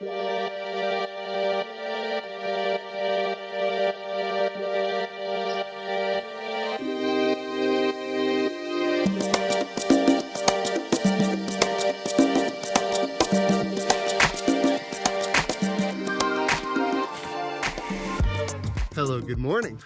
Hello, good morning.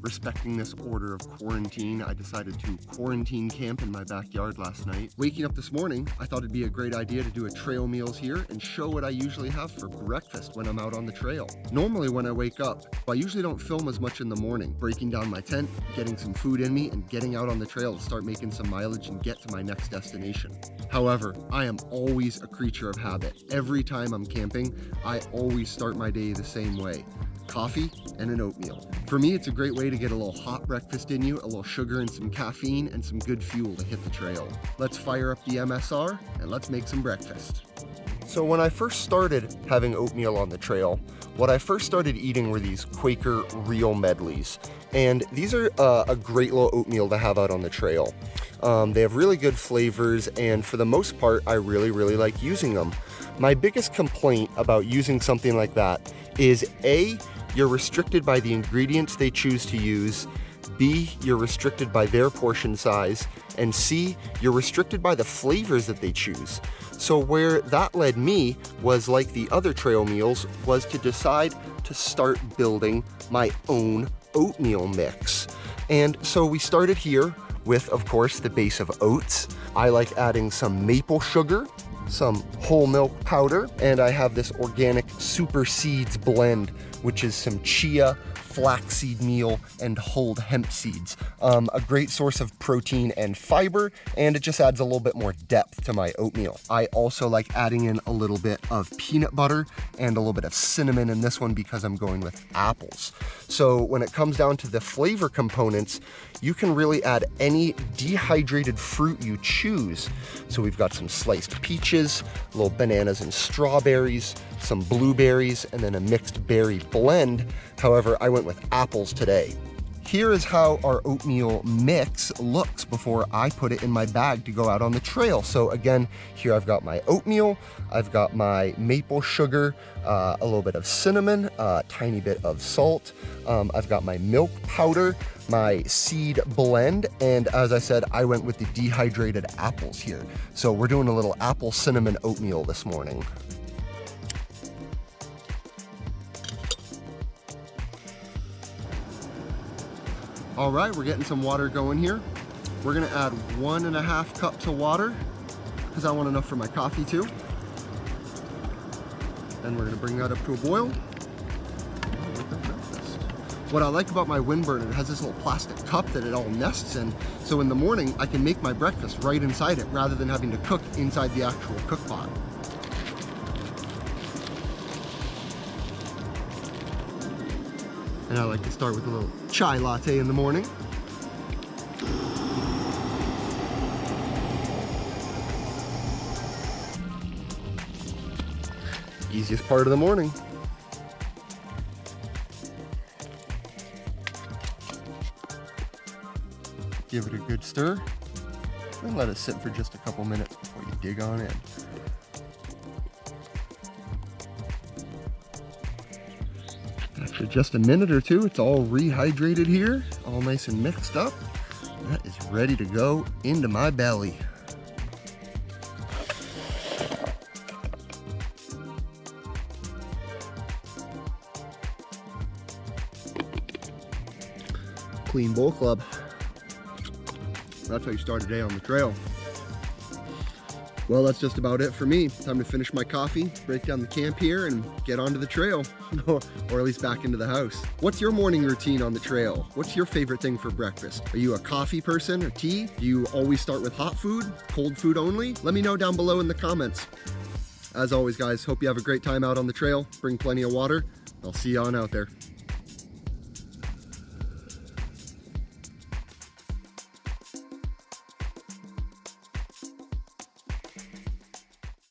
Respecting this order of quarantine, I decided to quarantine camp in my backyard last night. Waking up this morning, I thought it'd be a great idea to do a trail meals here and show what I usually have for breakfast when I'm out on the trail. Normally when I wake up, I usually don't film as much in the morning, breaking down my tent, getting some food in me, and getting out on the trail to start making some mileage and get to my next destination. However, I am always a creature of habit. Every time I'm camping, I always start my day the same way. Coffee and an oatmeal. For me, it's a great way to get a little hot breakfast in you, a little sugar and some caffeine, and some good fuel to hit the trail. Let's fire up the MSR and let's make some breakfast. So when I first started having oatmeal on the trail, what I first started eating were these Quaker Real Medleys. And these are a great little oatmeal to have out on the trail. They have really good flavors, and for the most part, I really like using them. My biggest complaint about using something like that is A, you're restricted by the ingredients they choose to use, B, you're restricted by their portion size, and C, you're restricted by the flavors that they choose. So where that led me was, like the other trail meals, was to decide to start building my own oatmeal mix. And so we started here with, of course, the base of oats. I like adding some maple sugar, some whole milk powder, and I have this organic super seeds blend, which is some chia, flaxseed meal, and hulled hemp seeds. A great source of protein and fiber, and it just adds a little bit more depth to my oatmeal. I also like adding in a little bit of peanut butter and a little bit of cinnamon in this one because I'm going with apples. So when it comes down to the flavor components, you can really add any dehydrated fruit you choose. So we've got some sliced peaches, little bananas and strawberries, some blueberries, and then a mixed berry blend. However, I went with apples today. Here is how our oatmeal mix looks before I put it in my bag to go out on the trail. So again, here I've got my oatmeal, I've got my maple sugar, a little bit of cinnamon, a tiny bit of salt, I've got my milk powder, my seed blend, and as I said, I went with the dehydrated apples here. So we're doing a little apple cinnamon oatmeal this morning. All right, we're getting some water going here. We're gonna add 1.5 cups of water because I want enough for my coffee too. And we're gonna bring that up to a boil. What I like about my wind burner, it has this little plastic cup that it all nests in. So in the morning, I can make my breakfast right inside it rather than having to cook inside the actual cook pot. And I like to start with a little chai latte in the morning. Easiest part of the morning. Give it a good stir and let it sit for just a couple minutes before you dig on in. After just a minute or two, it's all rehydrated here, all nice and mixed up. That is ready to go into my belly. Clean Bowl Club. That's how you start a day on the trail. Well, that's just about it for me. Time to finish my coffee, break down the camp here, and get onto the trail, or at least back into the house. What's your morning routine on the trail? What's your favorite thing for breakfast? Are you a coffee person or tea? Do you always start with hot food, cold food only? Let me know down below in the comments. As always, guys, hope you have a great time out on the trail. Bring plenty of water. I'll see you on out there.